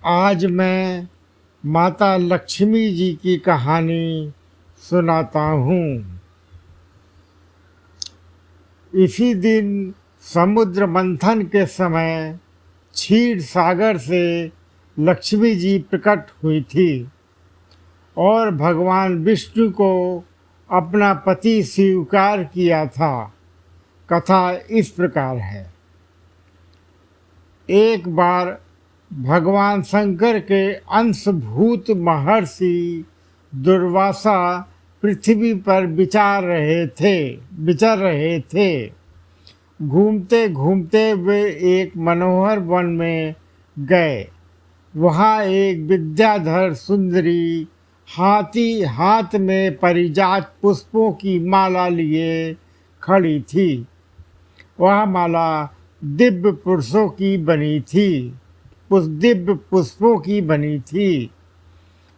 आज मैं माता लक्ष्मी जी की कहानी सुनाता हूँ। इसी दिन समुद्र मंथन के समय क्षीर सागर से लक्ष्मी जी प्रकट हुई थी और भगवान विष्णु को अपना पति स्वीकार किया था। कथा इस प्रकार है। एक बार भगवान शंकर के अंशभूत महर्षि दुर्वासा पृथ्वी पर विचर रहे थे। घूमते घूमते वे एक मनोहर वन में गए। वहाँ एक विद्याधर सुंदरी हाथ में परिजात पुष्पों की माला लिए खड़ी थी। वह माला दिव्य पुरुषों की बनी थी, दिव्य पुष्पों की बनी थी।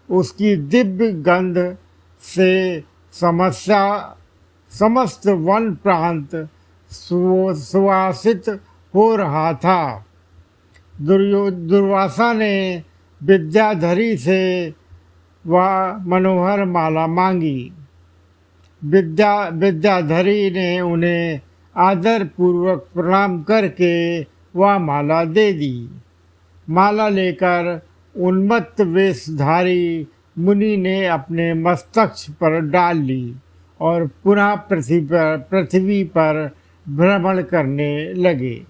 उसकी दिव्य गंध से समस्त वन प्रांत सुवासित हो रहा था। दुर्वासा ने विद्याधरी से वह मनोहर माला मांगी। विद्याधरी ने उन्हें आदर पूर्वक प्रणाम करके वह माला दे दी। माला लेकर उन्मत्त वेशधारी मुनि ने अपने मस्तक पर डाल ली और पुनः पृथ्वी पर भ्रमण करने लगे।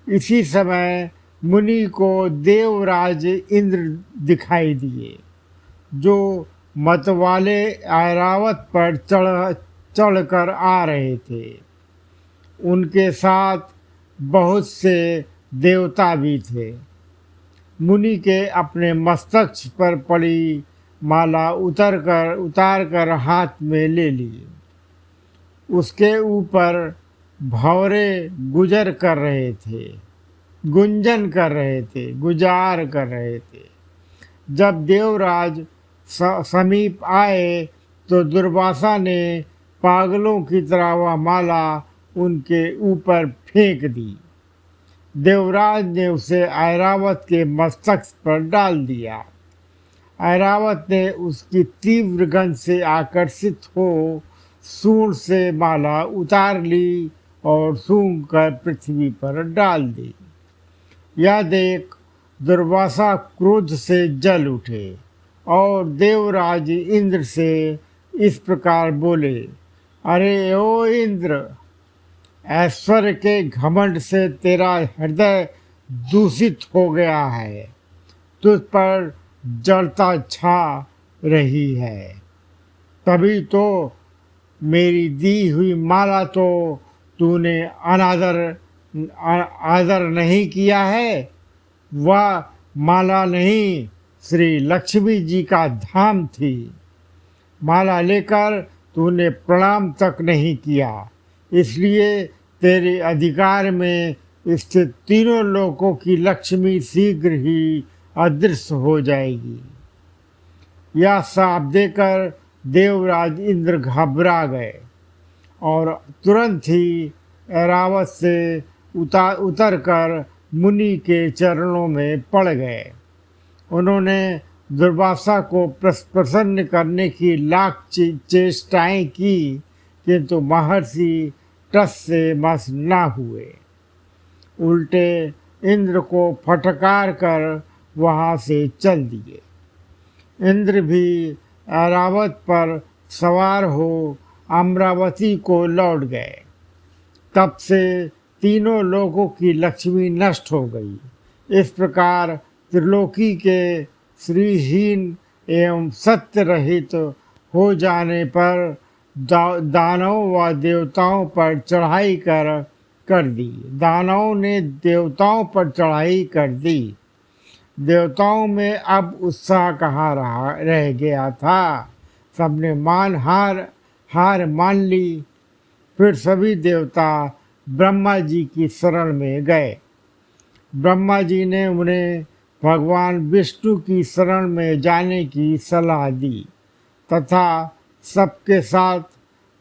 इसी समय मुनि को देवराज इंद्र दिखाई दिए, जो मतवाले ऐरावत पर चढ़कर आ रहे थे। उनके साथ बहुत से देवता भी थे। मुनि के अपने मस्तक पर पड़ी माला उतार कर हाथ में ले ली। उसके ऊपर भंवरे गुजार कर रहे थे। जब देवराज समीप आए तो दुर्वासा ने पागलों की तरह वह माला उनके ऊपर फेंक दी। देवराज ने उसे ऐरावत के मस्तक पर डाल दिया। ऐरावत ने उसकी तीव्र गंध से आकर्षित हो सूंड से माला उतार ली और सूंघ कर पृथ्वी पर डाल दी। यह देख दुर्वासा क्रोध से जल उठे और देवराज इंद्र से इस प्रकार बोले, अरे ओ इंद्र, ऐश्वर्य के घमंड से तेरा हृदय दूषित हो गया है। तुझ पर जड़ता छा रही है। तभी तो मेरी दी हुई माला तो तूने आदर नहीं किया है। वह माला नहीं, श्री लक्ष्मी जी का धाम थी। माला लेकर तूने प्रणाम तक नहीं किया, इसलिए तेरे अधिकार में स्थित तीनों लोकों की लक्ष्मी शीघ्र ही अदृश्य हो जाएगी। यह शाप देकर देवराज इंद्र घबरा गए और तुरंत ही ऐरावत से उतर कर मुनि के चरणों में पड़ गए। उन्होंने दुर्वासा को प्रसन्न करने की लाख चेष्टाएं की, किंतु महर्षि टस से मस न हुए। उल्टे इंद्र को फटकार कर वहाँ से चल दिए। इंद्र भी ऐरावत पर सवार हो अमरावती को लौट गए। तब से तीनों लोगों की लक्ष्मी नष्ट हो गई। इस प्रकार त्रिलोकी के श्रीहीन एवं सत्य रहित हो जाने पर दानव व देवताओं पर चढ़ाई कर दी। दानवों ने देवताओं पर चढ़ाई कर दी। देवताओं में अब उत्साह कहाँ रह गया था। सबने हार मान ली। फिर सभी देवता ब्रह्मा जी की शरण में गए। ब्रह्मा जी ने उन्हें भगवान विष्णु की शरण में जाने की सलाह दी तथा सबके साथ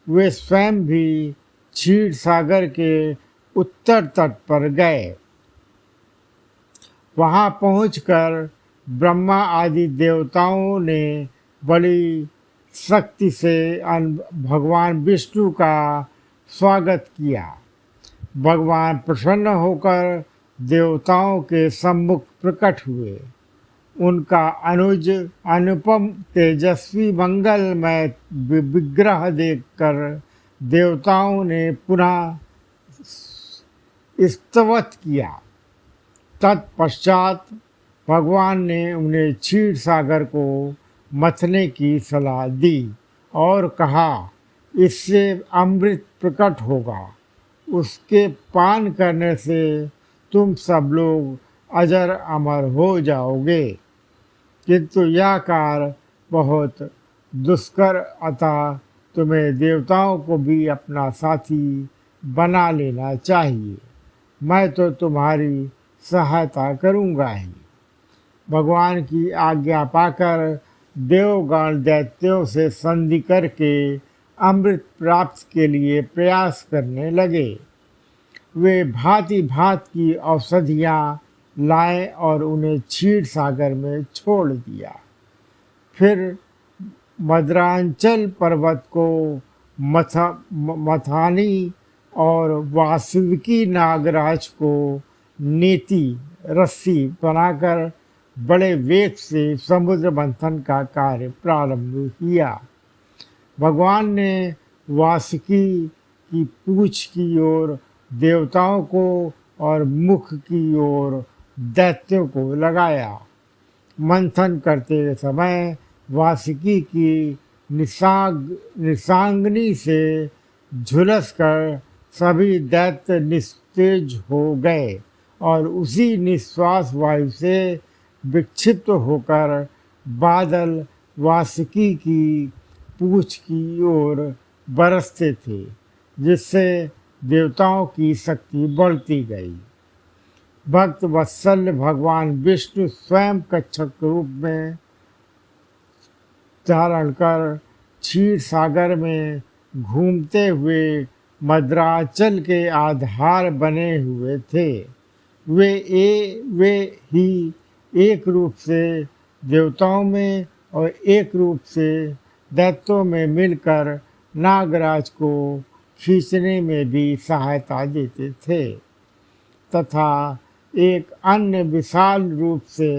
वे स्वयं भी क्षीर सागर के उत्तर तट पर गए। वहाँ पहुंचकर ब्रह्मा आदि देवताओं ने बड़ी शक्ति से भगवान विष्णु का स्वागत किया। भगवान प्रसन्न होकर देवताओं के सम्मुख प्रकट हुए। उनका अनुज अनुपम तेजस्वी मंगलमय विग्रह देखकर देवताओं ने पुनः स्तवत किया। तत्पश्चात भगवान ने उन्हें क्षीर सागर को मथने की सलाह दी और कहा, इससे अमृत प्रकट होगा। उसके पान करने से तुम सब लोग अजर अमर हो जाओगे। किंतु यह कार्य बहुत दुष्कर, अतः तुम्हें देवताओं को भी अपना साथी बना लेना चाहिए। मैं तो तुम्हारी सहायता करूँगा ही। भगवान की आज्ञा पाकर देवगण दैत्यों से संधि करके अमृत प्राप्त के लिए प्रयास करने लगे। वे भांति भांति की औषधियाँ लाए और उन्हें क्षीर सागर में छोड़ दिया। फिर मद्रांचल पर्वत को मथानी और वासुकी नागराज को नीति रस्सी बनाकर बड़े वेग से समुद्र मंथन का कार्य प्रारंभ किया। भगवान ने वासुकी की पूंछ की ओर देवताओं को और मुख की ओर दैत्यों को लगाया। मंथन करते समय वासुकी की निशांगनी से झुलसकर सभी दैत्य निस्तेज हो गए और उसी निश्वास वायु से विक्षिप्त होकर बादल वासुकी की पूंछ की ओर बरसते थे, जिससे देवताओं की शक्ति बढ़ती गई। भक्त वत्सल भगवान विष्णु स्वयं कच्छप रूप में धारण कर क्षीर सागर में घूमते हुए मद्राचल के आधार बने हुए थे। वे ही एक रूप से देवताओं में और एक रूप से दैत्यों में मिलकर नागराज को खींचने में भी सहायता देते थे तथा एक अन्य विशाल रूप से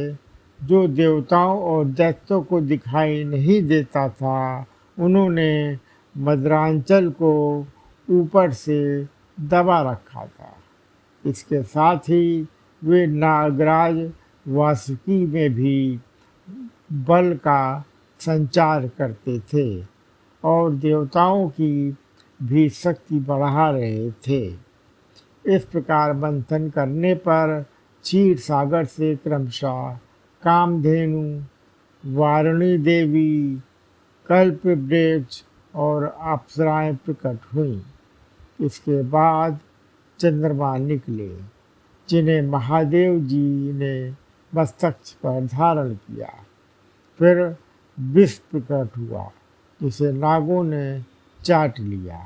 जो देवताओं और दैत्यों को दिखाई नहीं देता था, उन्होंने मद्रांचल को ऊपर से दबा रखा था। इसके साथ ही वे नागराज वासुकी में भी बल का संचार करते थे और देवताओं की भी शक्ति बढ़ा रहे थे। इस प्रकार मंथन करने पर क्षीर सागर से क्रमशः कामधेनु, वारुणी देवी, कल्पवृक्ष और अप्सराएं प्रकट हुईं। इसके बाद चंद्रमा निकले, जिन्हें महादेव जी ने मस्तक पर धारण किया। फिर विष प्रकट हुआ, जिसे नागों ने चाट लिया।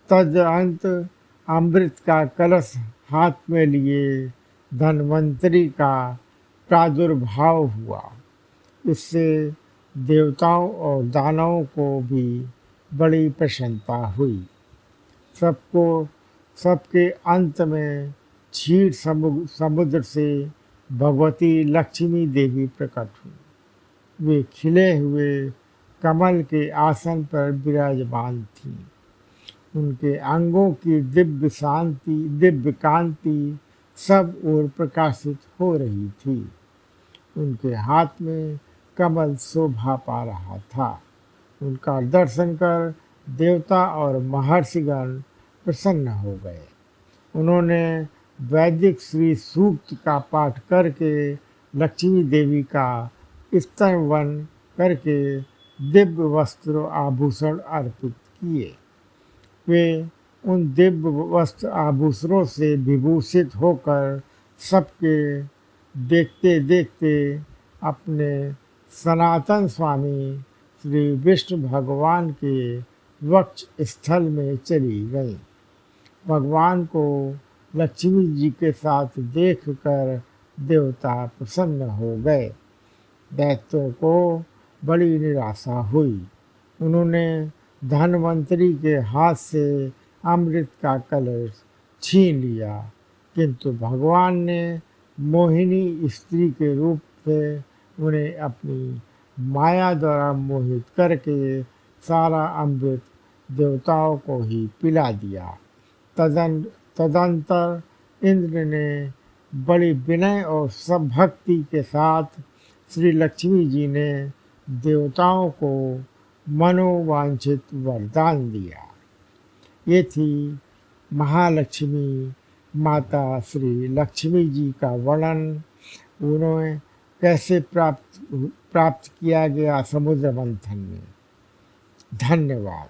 तदअंत अमृत का कलश हाथ में लिए धन्वंतरी का प्रादुर्भाव हुआ। इससे देवताओं और दानवों को भी बड़ी प्रसन्नता हुई। सबके अंत में क्षीर समुद्र से भगवती लक्ष्मी देवी प्रकट हुई। वे खिले हुए कमल के आसन पर विराजमान थीं। उनके अंगों की दिव्य कांति सब ओर प्रकाशित हो रही थी। उनके हाथ में कमल शोभा पा रहा था। उनका दर्शन कर देवता और महर्षिगण प्रसन्न हो गए। उन्होंने वैदिक श्री सूक्त का पाठ करके लक्ष्मी देवी का स्तवन करके दिव्य वस्त्र आभूषण अर्पित किए। वे उन दिव्य वस्त्र आभूषणों से विभूषित होकर सबके देखते देखते अपने सनातन स्वामी श्री विष्णु भगवान के वक्ष स्थल में चली गई। भगवान को लक्ष्मी जी के साथ देखकर देवता प्रसन्न हो गए। दैत्यों को बड़ी निराशा हुई। उन्होंने धनवंतरी के हाथ से अमृत का कलश छीन लिया, किंतु भगवान ने मोहिनी स्त्री के रूप से उन्हें अपनी माया द्वारा मोहित करके सारा अमृत देवताओं को ही पिला दिया। तदंतर इंद्र ने बड़ी विनय और सब भक्ति के साथ श्री लक्ष्मी जी ने देवताओं को मनोवांछित वरदान दिया। ये थी महालक्ष्मी माता श्री लक्ष्मी जी का वर्णन। उन्हें कैसे प्राप्त किया गया समुद्र मंथन में। धन्यवाद।